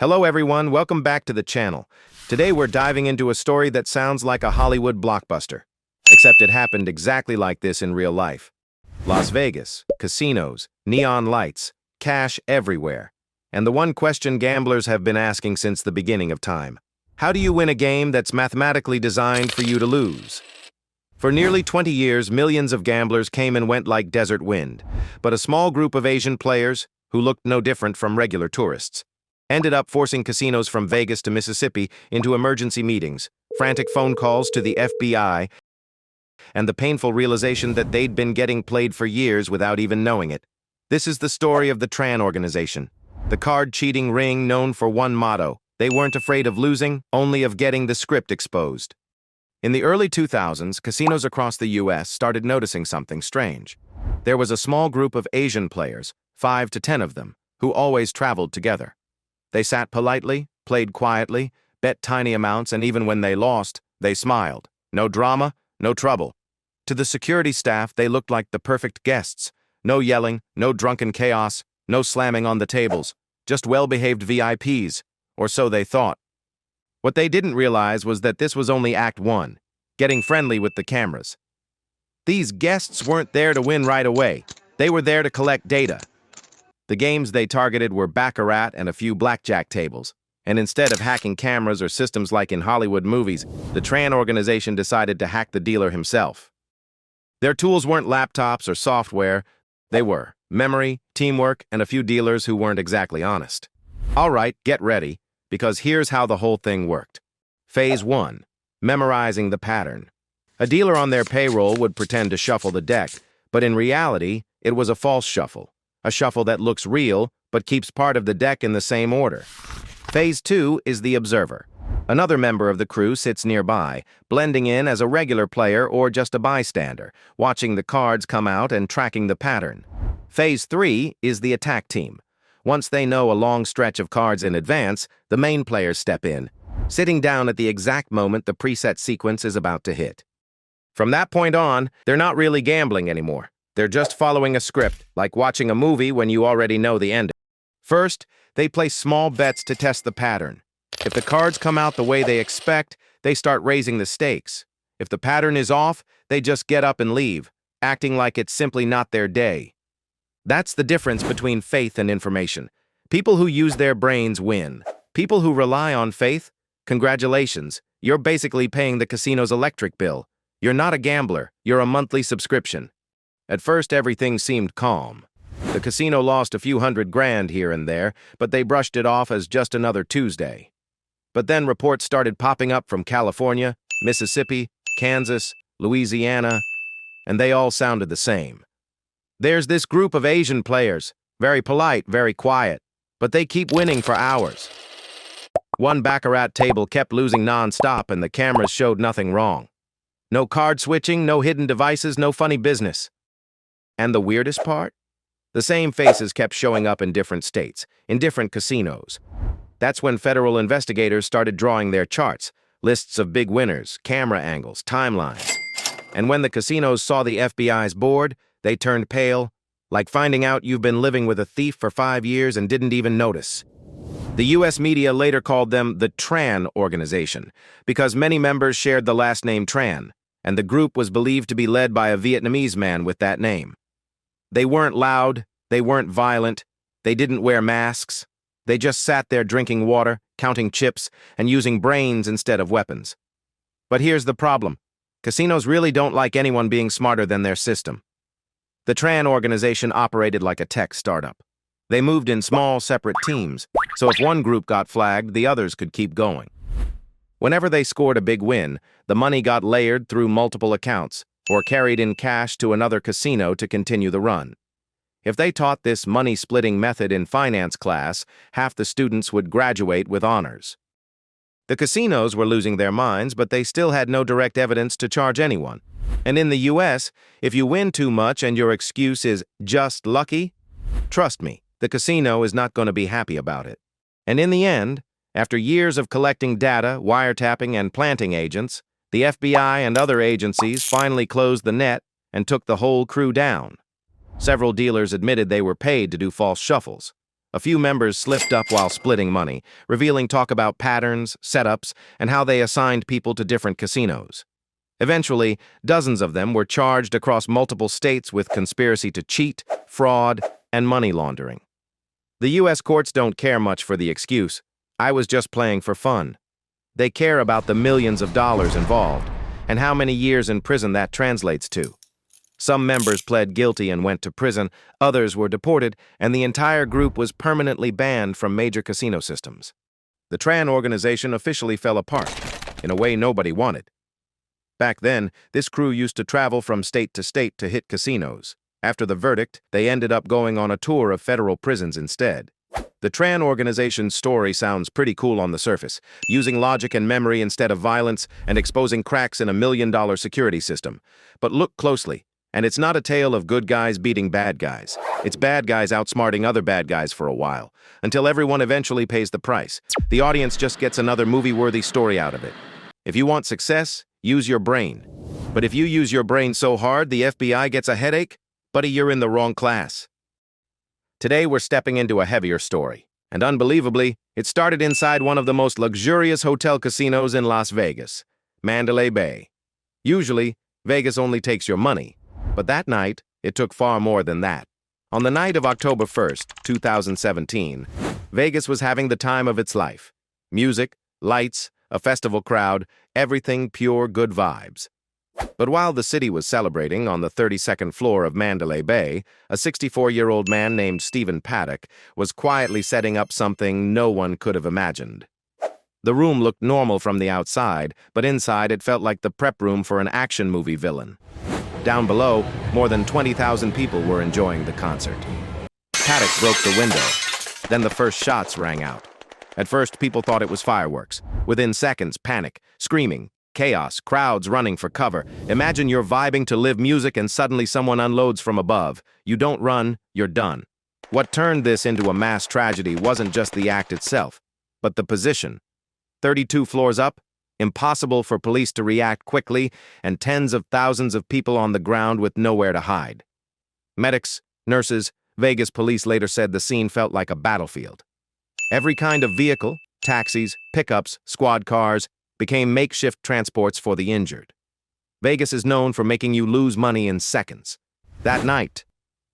Hello everyone, welcome back to the channel. Today we're diving into a story that sounds like a Hollywood blockbuster. Except it happened exactly like this in real life. Las Vegas, casinos, neon lights, cash everywhere. And the one question gamblers have been asking since the beginning of time. How do you win a game that's mathematically designed for you to lose? For nearly 20 years, millions of gamblers came and went like desert wind. But a small group of Asian players, who looked no different from regular tourists, ended up forcing casinos from Vegas to Mississippi into emergency meetings, frantic phone calls to the FBI, and the painful realization that they'd been getting played for years without even knowing it. This is the story of the Tran organization, the card-cheating ring known for one motto: they weren't afraid of losing, only of getting the script exposed. In the early 2000s, casinos across the US started noticing something strange. There was a small group of Asian players, 5 to 10 of them, who always traveled together. They sat politely, played quietly, bet tiny amounts, and even when they lost, they smiled. No drama, no trouble. To the security staff, they looked like the perfect guests. No yelling, no drunken chaos, no slamming on the tables. Just well-behaved VIPs, or so they thought. What they didn't realize was that this was only Act 1, getting friendly with the cameras. These guests weren't there to win right away. They were there to collect data. The games they targeted were baccarat and a few blackjack tables. And instead of hacking cameras or systems like in Hollywood movies, the Tran organization decided to hack the dealer himself. Their tools weren't laptops or software. They were memory, teamwork, and a few dealers who weren't exactly honest. All right, get ready, because here's how the whole thing worked. Phase 1. Memorizing the pattern. A dealer on their payroll would pretend to shuffle the deck, but in reality, it was a false shuffle. A shuffle that looks real, but keeps part of the deck in the same order. Phase 2 is the observer. Another member of the crew sits nearby, blending in as a regular player or just a bystander, watching the cards come out and tracking the pattern. Phase 3 is the attack team. Once they know a long stretch of cards in advance, the main players step in, sitting down at the exact moment the preset sequence is about to hit. From that point on, they're not really gambling anymore. They're just following a script, like watching a movie when you already know the ending. First, they place small bets to test the pattern. If the cards come out the way they expect, they start raising the stakes. If the pattern is off, they just get up and leave, acting like it's simply not their day. That's the difference between faith and information. People who use their brains win. People who rely on faith, congratulations, you're basically paying the casino's electric bill. You're not a gambler, you're a monthly subscription. At first, everything seemed calm. The casino lost a few $100,000 here and there, but they brushed it off as just another Tuesday. But then reports started popping up from California, Mississippi, Kansas, Louisiana, and they all sounded the same. There's this group of Asian players, very polite, very quiet, but they keep winning for hours. One baccarat table kept losing non-stop and the cameras showed nothing wrong. No card switching, no hidden devices, no funny business. And the weirdest part? The same faces kept showing up in different states, in different casinos. That's when federal investigators started drawing their charts, lists of big winners, camera angles, timelines. And when the casinos saw the FBI's board, they turned pale, like finding out you've been living with a thief for 5 years and didn't even notice. The US media later called them the Tran organization, because many members shared the last name Tran, and the group was believed to be led by a Vietnamese man with that name. They weren't loud, they weren't violent, they didn't wear masks. They just sat there drinking water, counting chips, and using brains instead of weapons. But here's the problem. Casinos really don't like anyone being smarter than their system. The Tran organization operated like a tech startup. They moved in small, separate teams, so if one group got flagged, the others could keep going. Whenever they scored a big win, the money got layered through multiple accounts, or carried in cash to another casino to continue the run. If they taught this money-splitting method in finance class, half the students would graduate with honors. The casinos were losing their minds, but they still had no direct evidence to charge anyone. And in the US, if you win too much and your excuse is just lucky, trust me, the casino is not going to be happy about it. And in the end, after years of collecting data, wiretapping, and planting agents, the FBI and other agencies finally closed the net and took the whole crew down. Several dealers admitted they were paid to do false shuffles. A few members slipped up while splitting money, revealing talk about patterns, setups, and how they assigned people to different casinos. Eventually, dozens of them were charged across multiple states with conspiracy to cheat, fraud, and money laundering. The U.S. courts don't care much for the excuse, "I was just playing for fun." They care about the millions of dollars involved, and how many years in prison that translates to. Some members pled guilty and went to prison, others were deported, and the entire group was permanently banned from major casino systems. The Tran organization officially fell apart, in a way nobody wanted. Back then, this crew used to travel from state to hit casinos. After the verdict, they ended up going on a tour of federal prisons instead. The Tran organization's story sounds pretty cool on the surface, using logic and memory instead of violence and exposing cracks in a $1 million security system. But look closely, and it's not a tale of good guys beating bad guys. It's bad guys outsmarting other bad guys for a while, until everyone eventually pays the price. The audience just gets another movie-worthy story out of it. If you want success, use your brain. But if you use your brain so hard the FBI gets a headache, buddy, you're in the wrong class. Today we're stepping into a heavier story, and unbelievably, it started inside one of the most luxurious hotel casinos in Las Vegas, Mandalay Bay. Usually, Vegas only takes your money, but that night, it took far more than that. On the night of October 1st, 2017, Vegas was having the time of its life. Music, lights, a festival crowd, everything pure good vibes. But while the city was celebrating on the 32nd floor of Mandalay Bay, a 64-year-old man named Stephen Paddock was quietly setting up something no one could have imagined. The room looked normal from the outside, but inside it felt like the prep room for an action movie villain. Down below, more than 20,000 people were enjoying the concert. Paddock broke the window. Then the first shots rang out. At first, people thought it was fireworks. Within seconds, panic, screaming, chaos, crowds running for cover. Imagine you're vibing to live music and suddenly someone unloads from above. You don't run, you're done. What turned this into a mass tragedy wasn't just the act itself, but the position. 32 floors up, impossible for police to react quickly, and tens of thousands of people on the ground with nowhere to hide. Medics, nurses, Vegas police later said the scene felt like a battlefield. Every kind of vehicle, taxis, pickups, squad cars, became makeshift transports for the injured. Vegas is known for making you lose money in seconds. That night,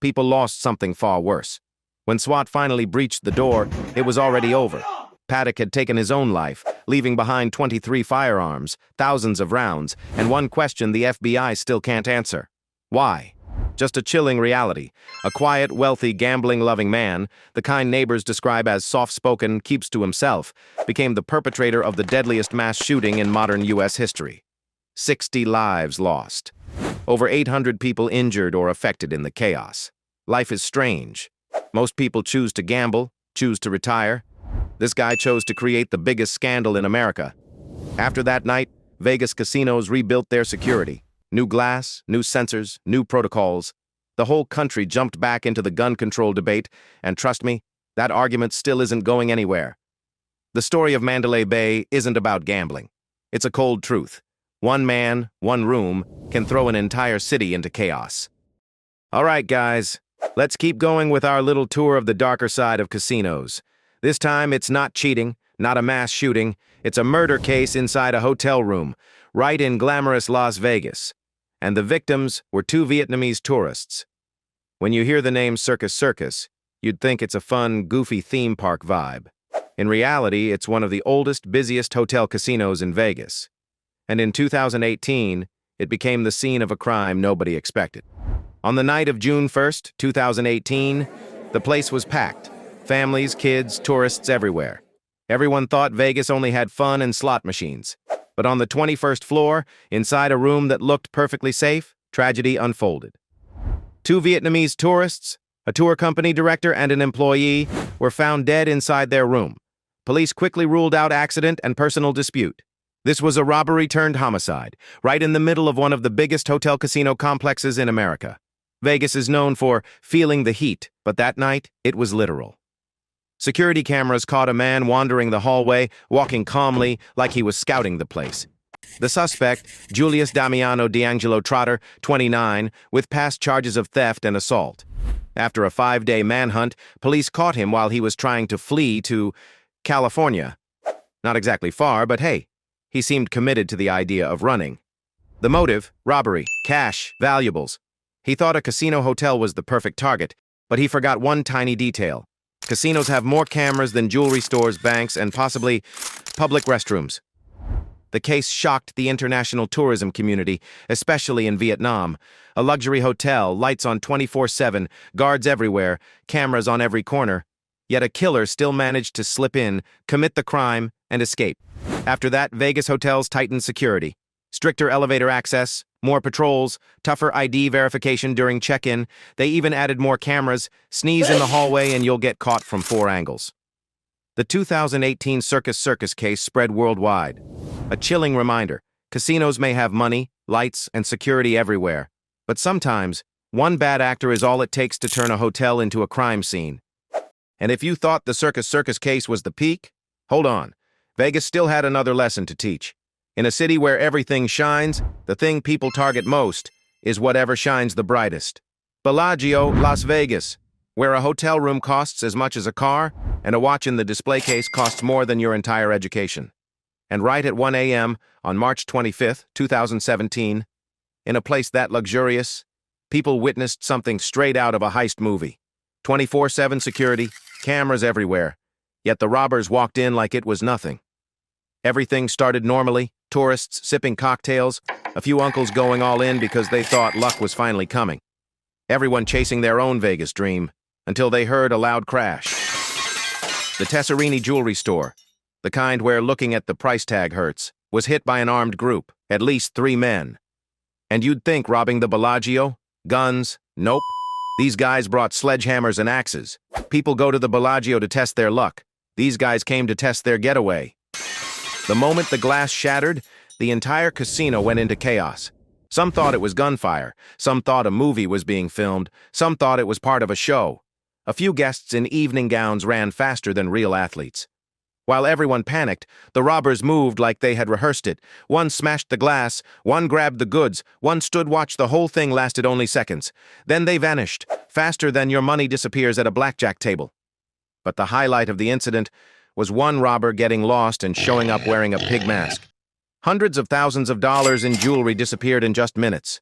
people lost something far worse. When SWAT finally breached the door, it was already over. Paddock had taken his own life, leaving behind 23 firearms, thousands of rounds, and one question the FBI still can't answer. Why? Just a chilling reality. A quiet, wealthy, gambling-loving man, the kind neighbors describe as soft-spoken, keeps to himself, became the perpetrator of the deadliest mass shooting in modern U.S. history. 60 lives lost. Over 800 people injured or affected in the chaos. Life is strange. Most people choose to gamble, choose to retire. This guy chose to create the biggest scandal in America. After that night, Vegas casinos rebuilt their security. New glass, new sensors, new protocols. The whole country jumped back into the gun control debate, and trust me, that argument still isn't going anywhere. The story of Mandalay Bay isn't about gambling. It's a cold truth. One man, one room, can throw an entire city into chaos. All right, guys, let's keep going with our little tour of the darker side of casinos. This time, it's not cheating, not a mass shooting. It's a murder case inside a hotel room, right in glamorous Las Vegas. And the victims were two Vietnamese tourists. When you hear the name Circus Circus, you'd think it's a fun, goofy theme park vibe. In reality, it's one of the oldest, busiest hotel casinos in Vegas. And in 2018, it became the scene of a crime nobody expected. On the night of June 1st, 2018, the place was packed. Families, kids, tourists everywhere. Everyone thought Vegas only had fun and slot machines. But on the 21st floor, inside a room that looked perfectly safe, tragedy unfolded. Two Vietnamese tourists, a tour company director, and an employee were found dead inside their room. Police quickly ruled out accident and personal dispute. This was a robbery turned homicide, right in the middle of one of the biggest hotel casino complexes in America. Vegas is known for feeling the heat, but that night, it was literal. Security cameras caught a man wandering the hallway, walking calmly like he was scouting the place. The suspect, Julius Damiano D'Angelo Trotter, 29, with past charges of theft and assault. After a 5-day manhunt, police caught him while he was trying to flee to California. Not exactly far, but hey, he seemed committed to the idea of running. The motive: robbery, cash, valuables. He thought a casino hotel was the perfect target, but he forgot one tiny detail. Casinos have more cameras than jewelry stores, banks, and possibly public restrooms. The case shocked the international tourism community, especially in Vietnam. A luxury hotel, lights on 24/7, guards everywhere, cameras on every corner. Yet a killer still managed to slip in, commit the crime, and escape. After that, Vegas hotels tightened security. Stricter elevator access, more patrols, tougher ID verification during check-in. They even added more cameras. Sneeze in the hallway and you'll get caught from 4 angles. The 2018 Circus case spread worldwide. A chilling reminder: casinos may have money, lights, and security everywhere, but sometimes one bad actor is all it takes to turn a hotel into a crime scene. And if you thought the Circus case was the peak, hold on. Vegas still had another lesson to teach. In a city where everything shines, the thing people target most is whatever shines the brightest. Bellagio, Las Vegas, where a hotel room costs as much as a car, and a watch in the display case costs more than your entire education. And right at 1 a.m. on March 25, 2017, in a place that luxurious, people witnessed something straight out of a heist movie. 24/7 security, cameras everywhere, yet the robbers walked in like it was nothing. Everything started normally: tourists sipping cocktails, a few uncles going all in because they thought luck was finally coming. Everyone chasing their own Vegas dream, until they heard a loud crash. The Tesserini jewelry store, the kind where looking at the price tag hurts, was hit by an armed group, at least 3 men. And you'd think robbing the Bellagio? Guns? Nope. These guys brought sledgehammers and axes. People go to the Bellagio to test their luck. These guys came to test their getaway. The moment the glass shattered, the entire casino went into chaos. Some thought it was gunfire, some thought a movie was being filmed, some thought it was part of a show. A few guests in evening gowns ran faster than real athletes. While everyone panicked, the robbers moved like they had rehearsed it. One smashed the glass, one grabbed the goods, one stood watch. The whole thing lasted only seconds. Then they vanished, faster than your money disappears at a blackjack table. But the highlight of the incident was one robber getting lost and showing up wearing a pig mask. Hundreds of thousands of dollars in jewelry disappeared in just minutes.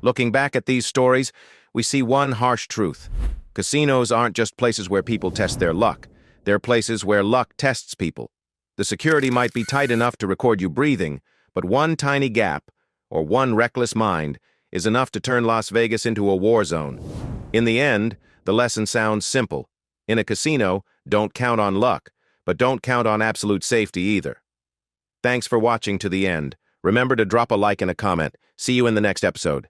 Looking back at these stories, we see one harsh truth. Casinos aren't just places where people test their luck. They're places where luck tests people. The security might be tight enough to record you breathing, but one tiny gap, or one reckless mind, is enough to turn Las Vegas into a war zone. In the end, the lesson sounds simple. In a casino, don't count on luck, but don't count on absolute safety either. Thanks for watching to the end. Remember to drop a like and a comment. See you in the next episode.